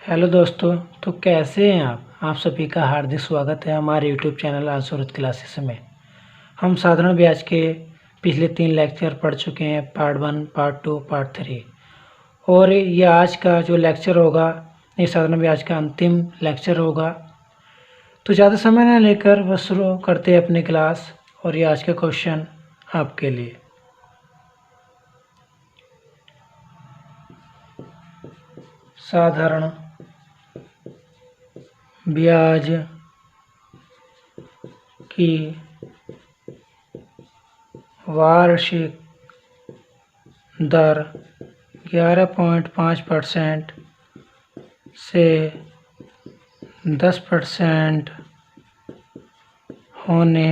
Hello दोस्तों। तो कैसे हैं आप सभी का हार्दिक स्वागत है हमारे यूट्यूब चैनल आंसुरत क्लासेस में। हम साधारण ब्याज के पिछले 3 लेक्चर पढ़ चुके हैं, पार्ट 1, पार्ट 2, पार्ट 3। और ये आज का जो लेक्चर होगा ये साधारण ब्याज का अंतिम लेक्चर होगा। तो ज़्यादा समय न लेकर बस शुरू करते हैं अपनी क्लास। और ये आज का क्वेश्चन आपके लिए। साधारण ब्याज की वार्षिक दर 11.5% से 10% होने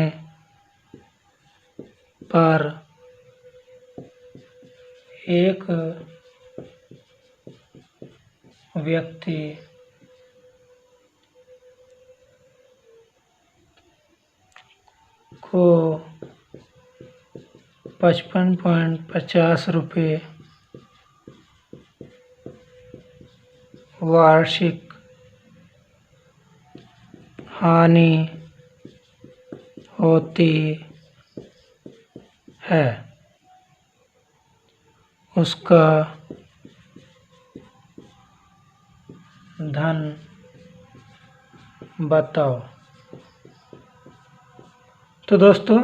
पर एक व्यक्ति को 55.50 रुपये वार्षिक हानि होती है। उसका धन बताओ। तो दोस्तों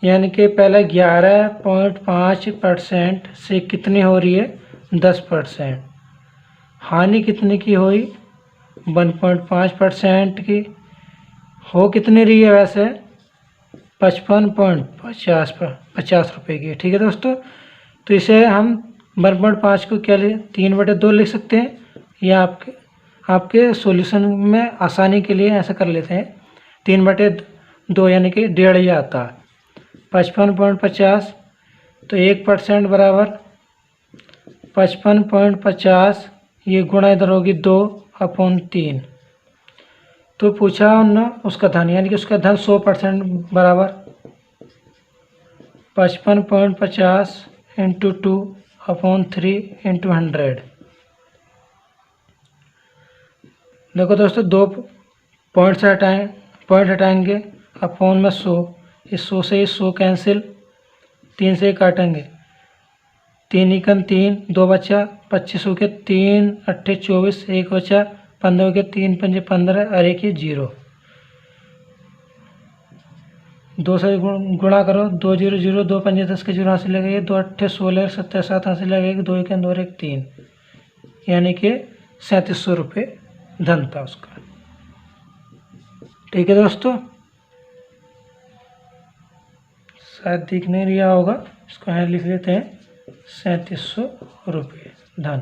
यानी कि पहले 11.5% से कितनी हो रही है? 10%। हानि कितने की हुई? 1.5% की। हो कितनी रही है वैसे? 55.50 रुपये की। ठीक है दोस्तों, तो इसे हम 1.5 को क्या ले 3/2 लिख सकते हैं, या आपके सॉल्यूशन में आसानी के लिए ऐसा कर लेते हैं। 3/2 यानी कि 1.5 ही आता है। 55.50 तो 1% बराबर 55.50, ये गुणा इधर होगी 2/3। तो पूछा ना उसका धन, यानी कि उसका धन 100% बराबर 55.50 × 2/3 × 100। देखो दोस्तों, 2 पॉइंट हटाएंगे, अपॉन में 100, इस 100 से 100 कैंसिल, 3 से काटेंगे, 3 एकम 3, 2 बचा, 25 हो गया, 3 अट्ठे 24, 1 बचा, 15 हो गया, 3 पंजे 15 और 1 0। 2 से गुणा करो, 2 0 0, 2 पंजे 10 के 0 हासिल लगेगा, 2 अट्ठे 16, 17 7 हासिल लगेगा, 2 1 2 1 3, यानी कि 3700 रुपये धन था उसका। ठीक है दोस्तों, शायद दिख नहीं रहा होगा, इसको यहाँ लिख लेते हैं 3700 रुपये धन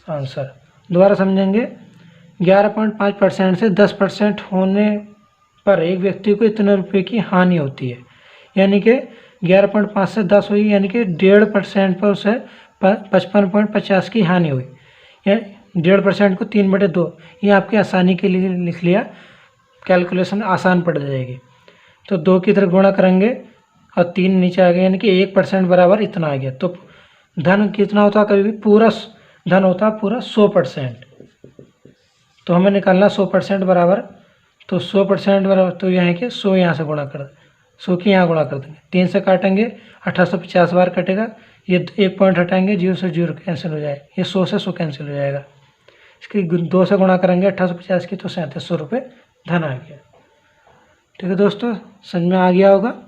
आंसर। दोबारा समझेंगे। 11.5% से 10% होने पर एक व्यक्ति को इतने रुपये की हानि होती है, यानी कि 11.5 से 10 हुई, यानी कि 1.5% पर उसे 55.50 की हानि हुई। या 1.5% को 3/2, ये आपकी आसानी के लिए लिख लिया, कैलकुलेशन आसान पड़ जाएगी। तो 2 की तरफ गुणा करेंगे और 3 नीचे आ गया, यानी कि 1% बराबर इतना आ गया। तो धन कितना होता है? कभी भी पूरा धन होता है पूरा 100%। तो हमें निकालना 100% बराबर, तो 100% बराबर, तो यहाँ के 100 यहाँ से गुणा कर 100 की यहाँ गुणा कर देंगे, 3 से काटेंगे, 1850 बार कटेगा, ये 1 पॉइंट हटाएंगे, 0 से 0 कैंसिल हो जाएगा, ये 100 से 100 कैंसिल हो जाएगा। इसकी 2 से गुणा करेंगे 1850 की, तो 3700 रुपये धन आ गया। ठीक है दोस्तों, समझ में आ गया होगा।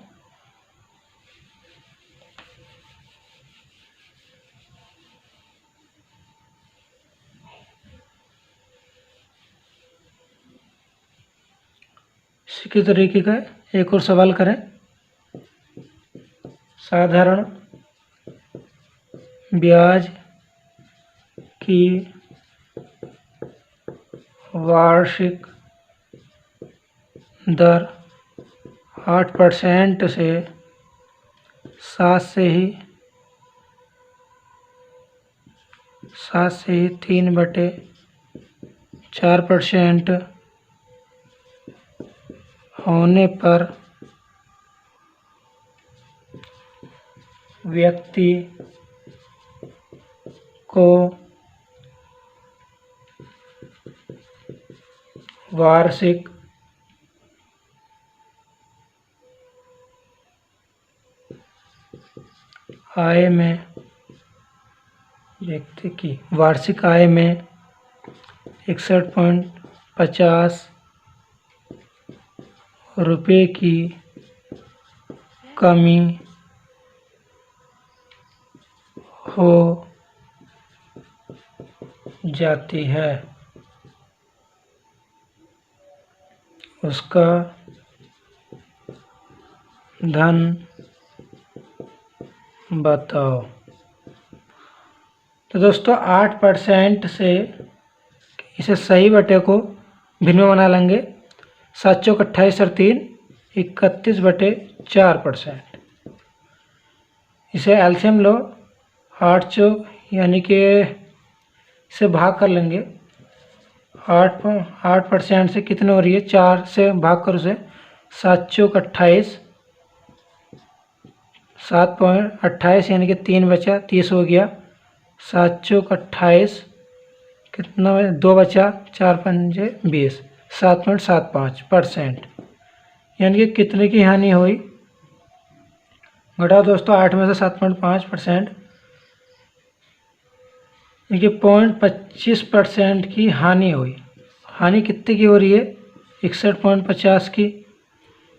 इसी तरीके का एक और सवाल करें। साधारण ब्याज की वार्षिक दर 8% से 7 से ही 3/4% होने पर व्यक्ति को वार्षिक आय में व्यक्ति की वार्षिक आय में 61.50 रुपये की कमी हो जाती है, उसका धन बताओ। तो दोस्तों 8% से इसे सही बटे को भिन्न में बना लेंगे। 7 चौक 28 और 3 31/4%। इसे एलसीएम लो, 8 चौक यानी कि इसे भाग कर लेंगे। 8% से कितने हो रही है, 4 से भाग कर उसे। 7 चौक 28, 7.28 यानी कि 3 बचा, 30 हो गया। 7 चौक 28 कितना, 2 बचा, 4 पंजे 20, 7.75%। यानी कि कितने की हानि हुई, घटाओ दोस्तों 8 में से 7.5%, यानी कि 0.25% की हानि हुई। हानि कितने की हो रही है, 61.50 की।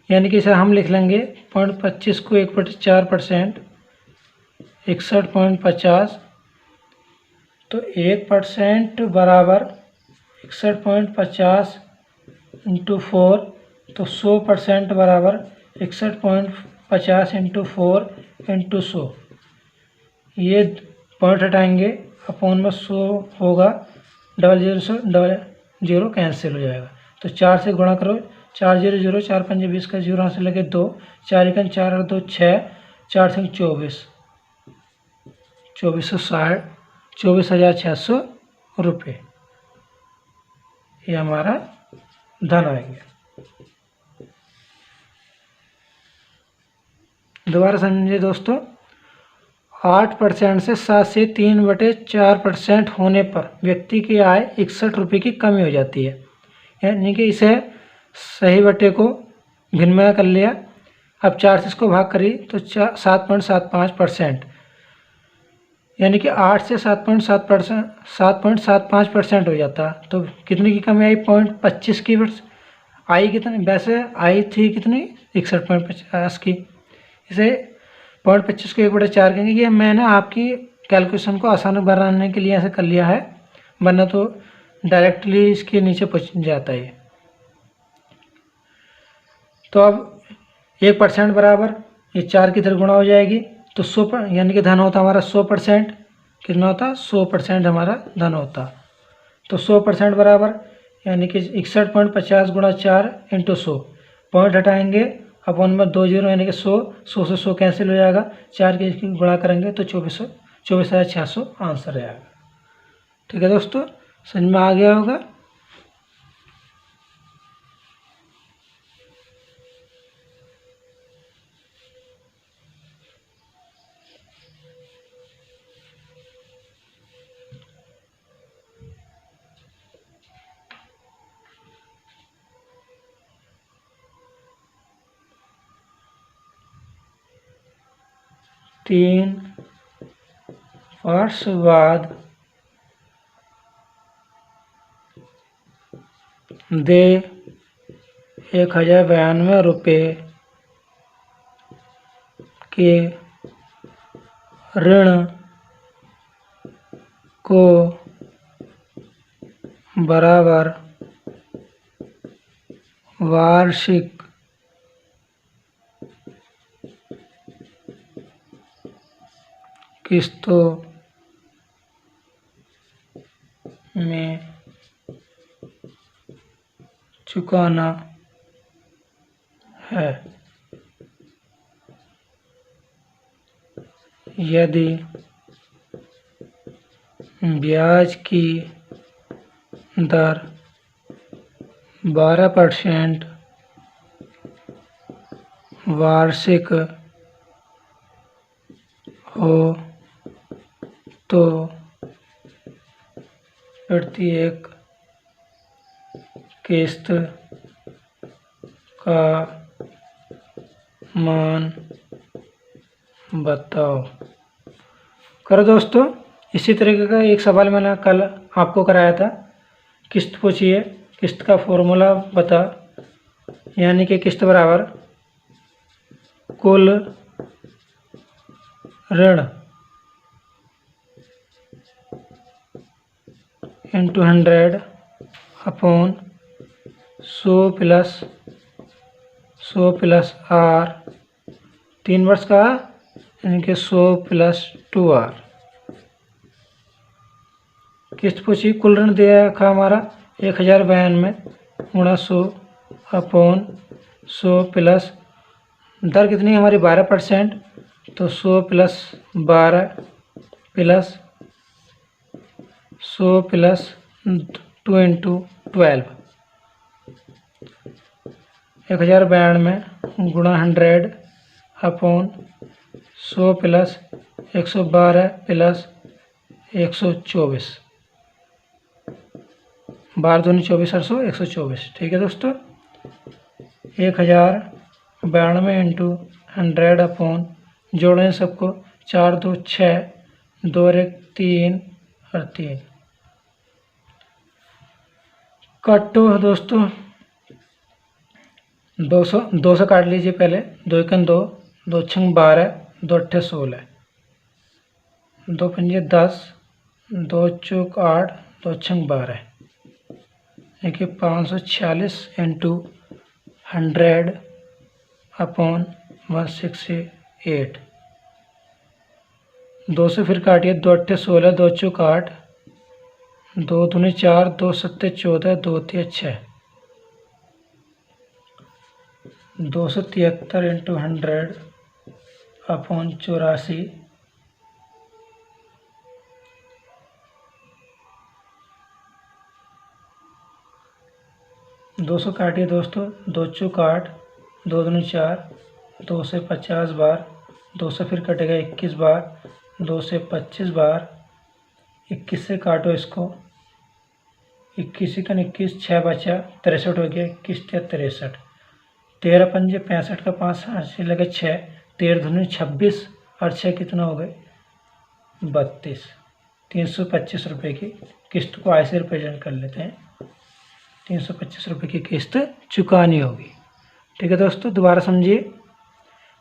यानी कि इसे हम लिख लेंगे 0.25 को 1/4%, 61.50। तो 1% बराबर 61.50 इंटू 4, तो 100% बराबर 61.50 इंटू 4 इंटू 100। ये पॉइंट हटाएंगे, अपोन में 100 होगा, 00 से 00 कैंसिल हो जाएगा। तो 4 से गुणा करो, 4 0 0, 4 5 20 का 0 से लगे 2, 4 1 4 और 2 6, 4 से 24, 2460, 24,600 रुपये। ये हमारा धन आ गया। दोबारा समझिए दोस्तों, 8% से 7 से 3/4% होने पर व्यक्ति की आय 61 रुपये की कमी हो जाती है। यानी कि इसे सही बटे को भिन्न कर लिया। अब 4 से इसको भाग करिए तो 7.75%, यानी कि 8 से 7.75% हो जाता। तो कितने की कमी आई, 0.25 की। आई कितनी, वैसे आई थी कितनी, 61.50 की। इसे 0.25 को 1/4 कहेंगे। ये मैंने आपकी कैलकुलेशन को आसान बनाने के लिए ऐसे कर लिया है, वरना तो डायरेक्टली इसके नीचे पहुँच जाता है। तो अब 1% बराबर ये 4 की तरह गुणा हो जाएगी, तो 100, यानी कि धन होता हमारा 100%। कितना होता, 100% हमारा धन होता। तो 100% बराबर यानी कि 61.50 गुणा 4 इंटू 100। पॉइंट हटाएंगे, अपन में 2 0 यानी कि 100, 100 से 100 कैंसिल हो जाएगा। 4 के गुणा करेंगे तो 24,600 आंसर आएगा। ठीक है दोस्तों, समझ में आ गया होगा। तीन वर्ष बाद दे 1092 रुपये के ऋण को बराबर वार्षिक किस्तों में चुकाना है। यदि ब्याज की दर 12% वार्षिक हो तो प्रत्येक किस्त का मान बताओ। करो दोस्तों। इसी तरीके का एक सवाल मैंने कल आपको कराया था। किस्त पूछिए, किस्त का फॉर्मूला बता, यानी कि किस्त बराबर कुल ऋण इंटू 100 अपॉन 100 प्लस आर, 3 वर्ष का, यानी कि 100 प्लस 2R। किस्त पूछी, कुल ऋण दिया था हमारा 1092 गुणा 100 अपॉन 100 प्लस, दर कितनी हमारी 12%, तो 100 प्लस 12 प्लस 100 प्लस 2 इंटू 12, 1092 गुणा 100 अपॉन 100 प्लस 112 प्लस 124, 12 दूनी 24 और 100 124। ठीक है दोस्तों, 1092 इंटू 100 अपॉन, जोड़ें सबको, 4 2 6, 2 और 1 3 और 3 काटो दोस्तों। 200 काट लीजिए पहले, 2 एकन 2, 2 छंग 12, 2 अट्ठे 16, 2 पंजे 10, 2 चौक 8, 2 छंग 12, देखिए 546 इंटू 100 अपॉन 168। 2 से फिर काटिए, 2 अट्ठे 16, 2 चौक 8, 2 दूनी 4, 2 सत्ते 14, 2 तिया 6, 273 इंटू 100 अपॉन 84, 200 काटिए दोस्तों, 2 चौक 8, 2 दूनी 4, 2 से 50 बार, 2 से फिर कटेगा 21 बार, 2 से 25 बार, 21 से काटो इसको, 21 का 21, 6 बचा, 63 हो गया, 21 या 63, 13 पंजे 65 का 5 अच्छे लगे 6, 13 दूनी 26 और 6 कितना हो गए 32, 325 रुपये की किस्त को ऐसे रिप्रेजेंट कर लेते हैं। 325 रुपये की किस्त चुकानी होगी। ठीक है दोस्तों, दोबारा समझिए।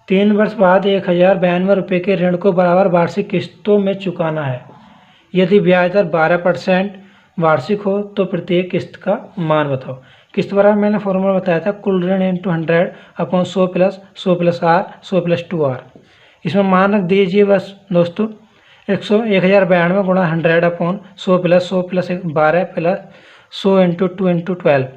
3 वर्ष बाद 1092 रुपये के ऋण को बराबर वार्षिक किस्तों में चुकाना है। यदि ब्याज दर 12% वार्षिक हो तो प्रत्येक किस्त का मान बताओ। किस्त बराबर मैंने फॉर्मूला बताया था, कुल ऋण into 100 upon 100 plus R, 100 plus 2R। इसमें मान रख दीजिए बस दोस्तों, 1092 गुणा 100 upon 100 plus 12 plus 100 into 2 into 12,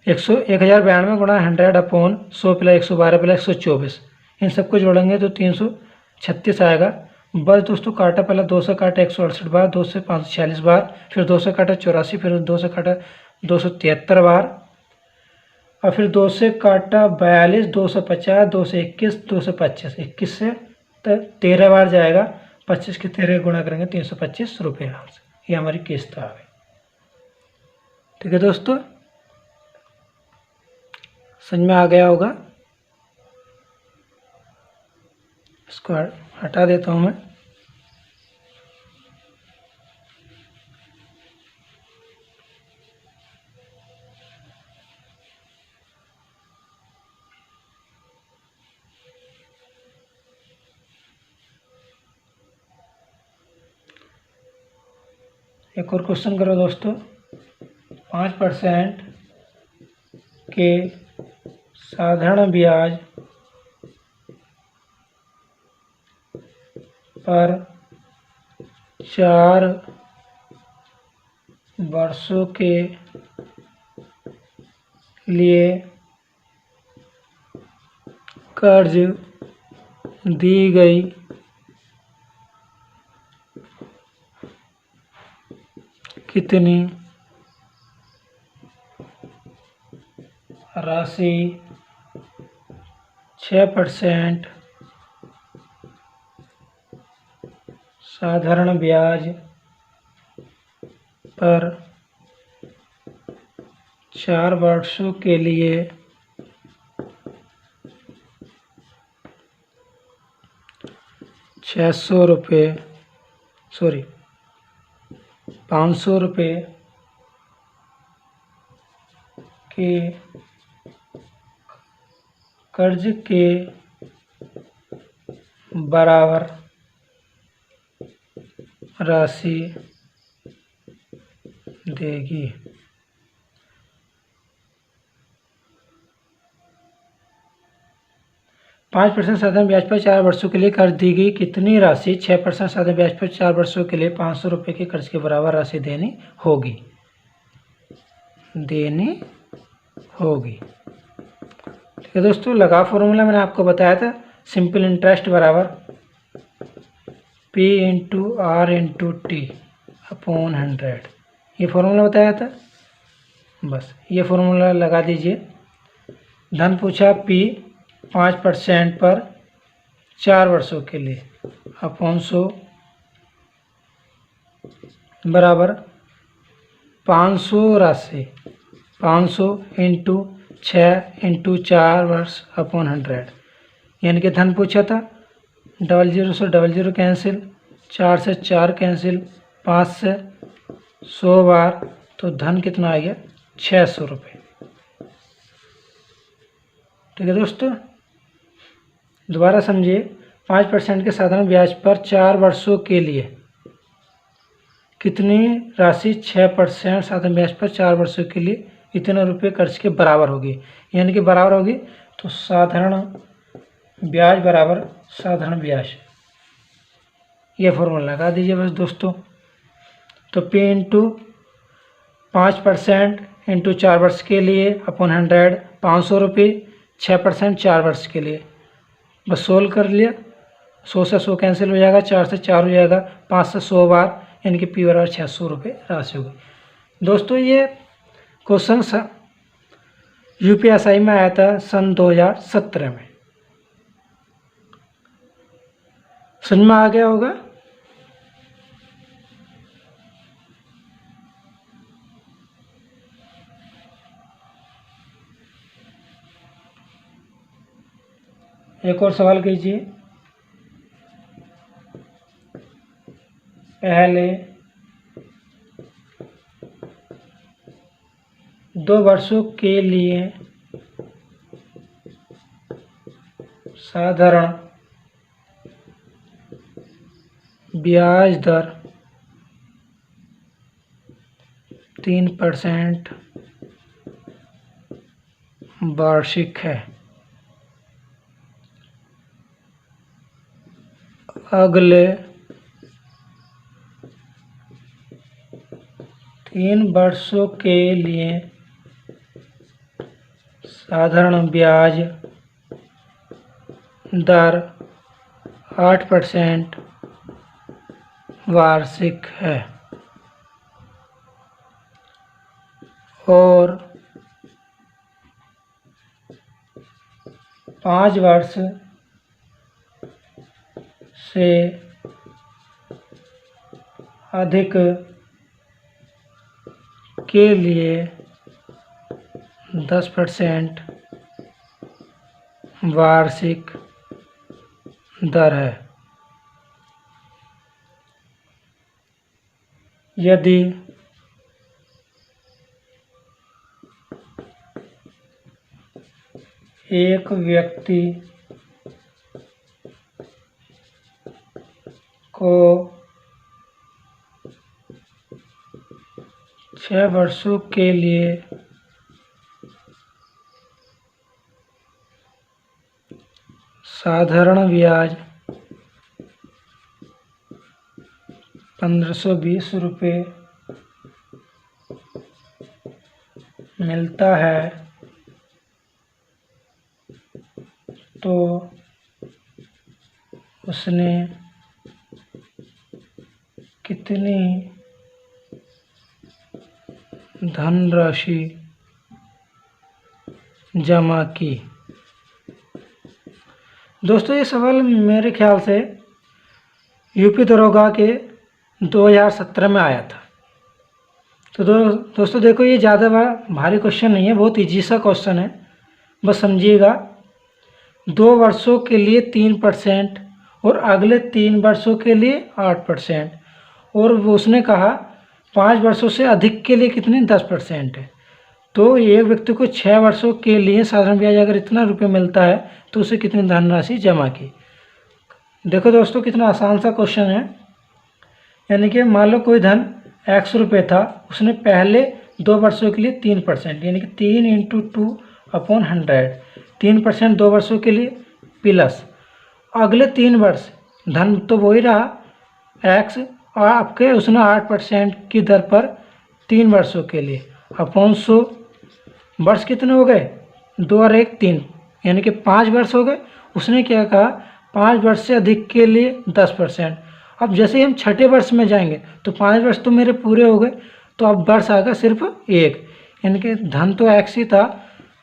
1092 गुणा 100 अपॉन 100 प्लस 112 प्लस 124, इन सबको जोड़ेंगे तो 336 आएगा। बस दोस्तों काटा, पहले 2 से काटा 168 बार, 2 से 546 बार, फिर 2 से काटा 84, फिर 2 से काटा 273 बार, और फिर 2 से काटा 42, 2 से 50, 2 से 21, 2 से 25, 21 से 13 बार जाएगा, 25 के 13 गुणा करेंगे 325 रुपये। ये हमारी किस्त आ गई। ठीक है दोस्तों, समझ में आ गया होगा। इसको हटा देता हूँ मैं। एक और क्वेश्चन करो दोस्तों। 5% के साधारण ब्याज पर 4 वर्षों के लिए कर्ज दी गई कितनी राशि 6% साधारण ब्याज पर 4 वर्षों के लिए 500 रुपये के कर्ज के बराबर राशि देगी। 5% साधारण ब्याज पर 4 वर्षों के लिए कर्ज दी गई कितनी राशि 6% साधारण ब्याज पर 4 वर्षों के लिए 500 रुपये के कर्ज के बराबर राशि देनी होगी। ठीक है दोस्तों, लगा फॉर्मूला मैंने आपको बताया था, सिंपल इंटरेस्ट बराबर P into R into T upon 100, ये फॉर्मूला बताया था। बस ये फॉर्मूला लगा दीजिए। धन पूछा P 5% पर 4 वर्षों के लिए अपॉन 100 बराबर 500 राशि 500 इंटू 6 इंटू 4 वर्ष अपॉन 100, यानी कि धन पूछा था 00 से 00 कैंसिल, 4 से 4 कैंसिल, 5 से 100 बार, तो धन कितना आ गया 600 रुपये। ठीक है दोस्तों, दोबारा समझिए। 5% के साधारण ब्याज पर 4 वर्षों के लिए कितनी राशि 6% साधारण ब्याज पर 4 वर्षों के लिए इतने रुपये कर्ज के बराबर होगी, यानी कि बराबर होगी तो साधारण ब्याज बराबर साधारण ब्याज, ये फॉर्मूला लगा दीजिए बस दोस्तों। तो P इंटू 5% इंटू 4 वर्ष के लिए अपॉन 100 500 रुपये, 6% 4 वर्ष के लिए, बस सोल्व कर लिया। 100 से 100 कैंसिल हो जाएगा, 4 से 4 हो जाएगा, 5 से 100 बार, यानी कि P बराबर 600 रुपये राशि होगी। दोस्तों ये क्वेश्चन UPSI में आया था सन 2017 में। समझ में आ गया होगा। एक और सवाल कीजिए। पहले 2 वर्षों के लिए साधारण ब्याज दर 3% वार्षिक है। अगले 3 वर्षों के लिए साधारण ब्याज दर 8% वार्षिक है और 5 वर्ष से अधिक के लिए 10% वार्षिक दर है। यदि एक व्यक्ति को 6 वर्षों के लिए साधारण ब्याज 1520 रुपये मिलता है तो उसने कितनी धनराशि जमा की। दोस्तों ये सवाल मेरे ख्याल से यूपी दरोगा के 2017 में आया था। तो दोस्तों देखो, ये ज़्यादा भारी क्वेश्चन नहीं है, बहुत ईजी सा क्वेश्चन है, बस समझिएगा। 2 वर्षों के लिए 3% और अगले 3 वर्षों के लिए 8%, और उसने कहा 5 वर्षों से अधिक के लिए कितने 10% है। तो एक व्यक्ति को 6 वर्षों के लिए साधारण ब्याज अगर इतना रुपये मिलता है तो उसे कितनी धनराशि जमा की। देखो दोस्तों, कितना आसान सा क्वेश्चन है। यानी कि मान लो कोई धन x रुपये था, उसने पहले 2 वर्षों के लिए 3%, यानी कि 3 × 2/100, 3% 2 वर्षों के लिए, प्लस अगले 3 वर्ष धन तो वही रहा x, और आपके उसने 8% की दर पर 3 वर्षों के लिए अपॉन 100। वर्ष कितने हो गए, 2 और 1 3, यानी कि 5 वर्ष हो गए। उसने क्या कहा, 5 वर्ष से अधिक के लिए 10%। अब जैसे ही हम छठे वर्ष में जाएंगे तो 5 वर्ष तो मेरे पूरे हो गए, तो अब वर्ष आ गया सिर्फ 1, यानी कि धन तो x ही था,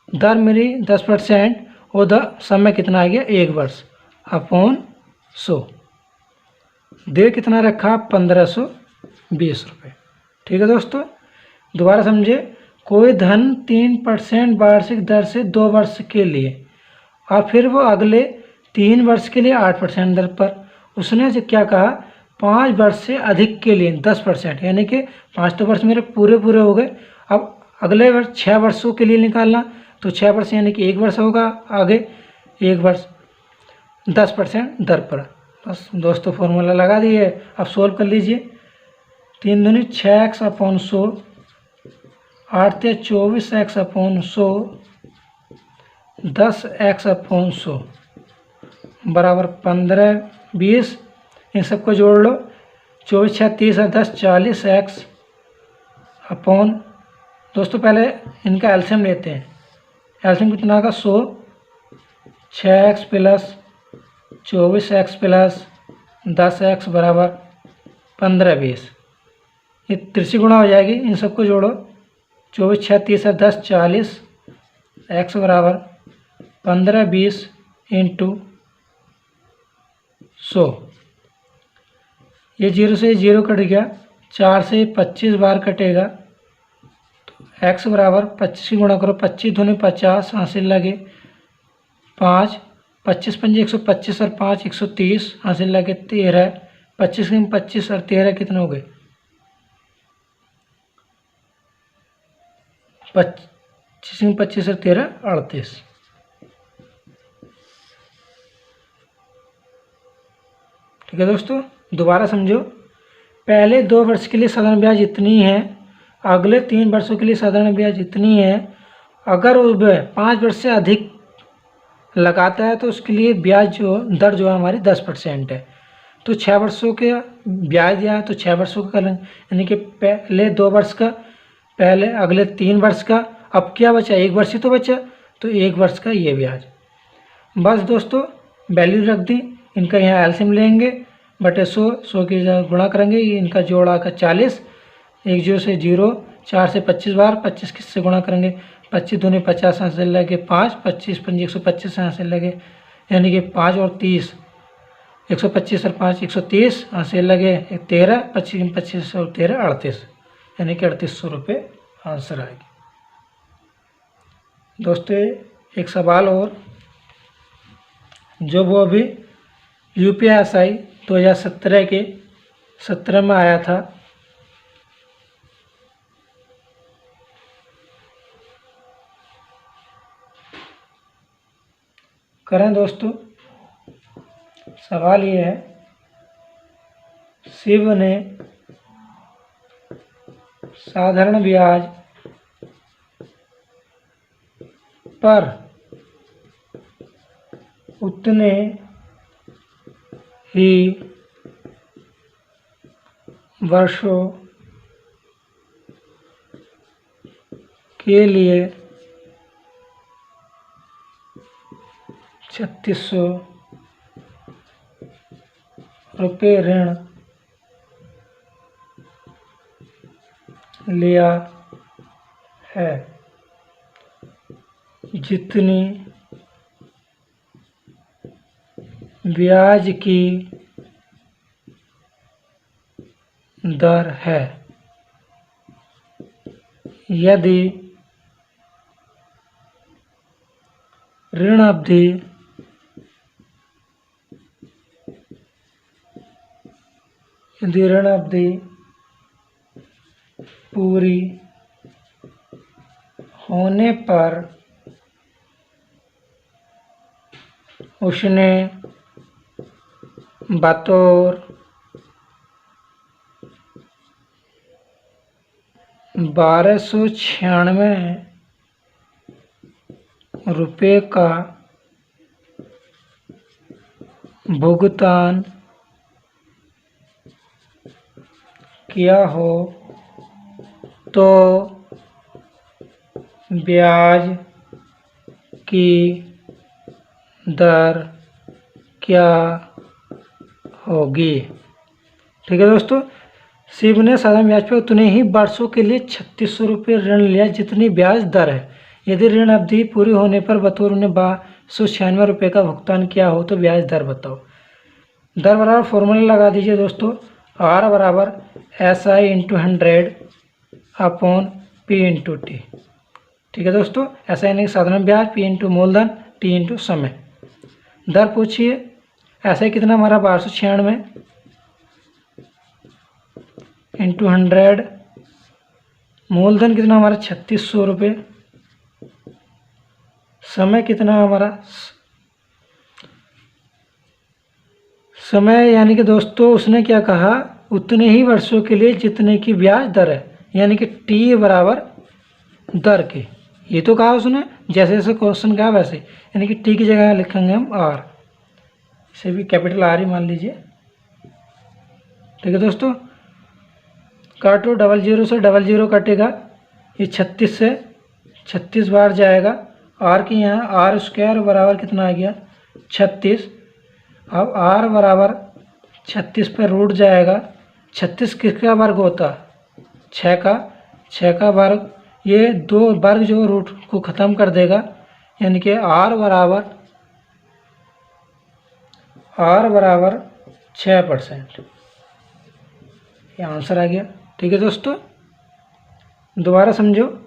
दर मेरी 10%, और समय कितना आ गया 1 वर्ष अपॉन 100। दे कितना रखा, 1520 रुपये। ठीक है दोस्तों, दोबारा समझे। कोई धन 3% वार्षिक दर से 2 वर्ष के लिए, और फिर वो अगले 3 वर्ष के लिए 8% दर पर। उसने जो क्या कहा, 5 वर्ष से अधिक के लिए 10%, यानी कि 5 तो वर्ष मेरे पूरे हो गए। अब अगले वर्ष 6 वर्षों के लिए निकालना, तो 6 वर्ष यानी कि 1 वर्ष होगा आगे, 1 वर्ष 10% दर पर। बस दोस्तों फॉर्मूला लगा दिए, अब सोल्व कर लीजिए। 3 दूनी 6x अपॉन 100, 8 ते 24x अपॉन 100, 10x अपॉन 100 बराबर 1520। इन सबको जोड़ लो, 24 6 30 और 10 40x अपॉन, दोस्तों पहले इनका एल्शियम लेते हैं। एल्शियम कितना का 100, 6x plus 24x plus 10x बराबर 1520। ये तिरछी गुणा हो जाएगी, इन सबको जोड़ो, 24 6 30 और 10 40, x बराबर 1520 इंटू 100। ये 0 से 0 कट गया, 4 से 25 बार कटेगा, तो x बराबर 25 की गुणा करो, 25 दूनी 50, हासिल लगे 5, 25 पंजे 125 और 5 130, हासिल लगे 13, 25 में 25 और 13 कितने हो गए, 25 में 25 और 13 38। ठीक है दोस्तों, दोबारा समझो। पहले 2 वर्ष के लिए साधारण ब्याज इतनी है, अगले 3 वर्षों के लिए साधारण ब्याज इतनी है। अगर वह 5 वर्ष से अधिक लगाता है तो उसके लिए ब्याज दर जो है हमारी 10% है। तो 6 वर्षों के ब्याज दिया है तो 6 वर्षों का करें, यानी कि पहले 2 वर्ष का, पहले अगले 3 वर्ष का। अब क्या बचा, 1 वर्ष ही तो बचा, तो 1 वर्ष का ये ब्याज। बस दोस्तों वैल्यू रख दी, इनका यहाँ एलसीएम लेंगे, बटे 100 की गुणा करेंगे, इनका जोड़ आकर 40, 1 0 से 0, 4 से 25 बार, 25 किससे गुणा करेंगे, 25 दूनी 50, हासिल लगे 5, 25 पंजी 125 हासिल लगे, यानी कि 5 और 30, 125 और 5 130, हासिल लगे 13, 25 25 और 13 38, यानी कि 3800 रुपये आंसर आएगी। दोस्तों एक सवाल और, जो वो अभी UPSI 2017 के 17 में आया था, करें दोस्तों। सवाल ये है, शिव ने साधारण ब्याज पर उतने ही वर्षों के लिए 3600 रुपये ऋण लिया है, जितनी ब्याज की दर है। यदि ऋण अवधि पूरी होने पर उसने बतौर 1296 रुपये का भुगतान किया हो तो ब्याज की दर क्या होगी। ठीक है दोस्तों, शिव ने साधारण ब्याज पर उतने ही वर्षों के लिए 3600 रुपये ऋण लिया जितनी ब्याज दर है। यदि ऋण अवधि पूरी होने पर बतौर उन्हें 1296 रुपये का भुगतान किया हो तो ब्याज दर बताओ। दर बराबर फॉर्मूला लगा दीजिए दोस्तों, R बराबर SI into 100 upon P into T. ठीक है दोस्तों, SI यानी साधारण ब्याज, P इंटू मूलधन, T इंटू समय। दर पूछिए, SI कितना हमारा 1296 इंटू 100, मूलधन कितना हमारा 3600 रुपये, समय कितना हमारा, समय यानी कि दोस्तों उसने क्या कहा, उतने ही वर्षों के लिए जितने की ब्याज दर है, यानी कि T बराबर दर के। ये तो कहा उसने, जैसे जैसे क्वेश्चन कहा वैसे, यानी कि T की जगह लिखेंगे हम R, इसे भी कैपिटल R ही मान लीजिए। ठीक है दोस्तों, काटो, 00 से 00 कटेगा, ये 36 से 36 बार जाएगा। R की यहाँ R स्क्वायर बराबर कितना आ गया 36। अब R बराबर 36 पर रूट जाएगा, 36 किसका वर्ग होता, 6 का, 6 का वर्ग, ये 2 वर्ग जो रूट को ख़त्म कर देगा, यानी कि R बराबर 6%। ये आंसर आ गया। ठीक है दोस्तों, दोबारा समझो,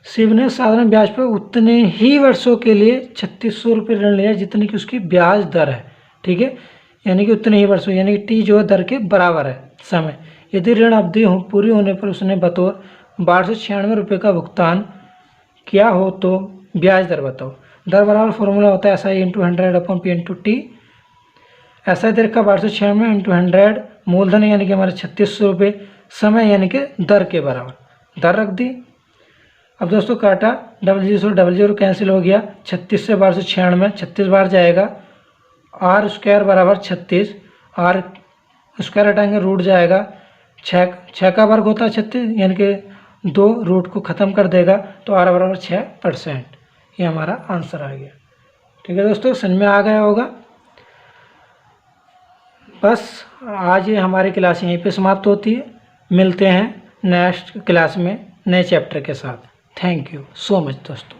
शिव ने साधारण ब्याज पर उतने ही वर्षों के लिए 3600 रुपये ऋण लिया जितनी कि उसकी ब्याज दर है। ठीक है, यानी कि उतने ही वर्षों, यानी कि T जो दर के बराबर है समय। यदि ऋण अवधि पूरी होने पर उसने बतौर 1296 रुपये का भुगतान किया हो तो ब्याज दर बताओ। दर बराबर फॉर्मूला होता है SI into 100 upon P into T. SI दर का 1296 इंटू 100, मूलधन यानी कि हमारे 3600 रुपये, समय यानी कि दर के बराबर, दर रख दी। अब दोस्तों काटा, 00 कैंसिल हो गया, 36 से 1296 36 बार जाएगा, R स्क्वायर बराबर 36, R स्क्वायर हटाएंगे रूट जाएगा, 6 का वर्ग होता है 36, यानी कि 2 रूट को ख़त्म कर देगा, तो R बराबर 6%। ये हमारा आंसर आ गया। ठीक है दोस्तों, समझ में आ गया होगा। बस आज ये हमारी क्लास यहीं पे समाप्त होती है। मिलते हैं नेक्स्ट क्लास में नए चैप्टर के साथ। थैंक यू सो मच दोस्तों।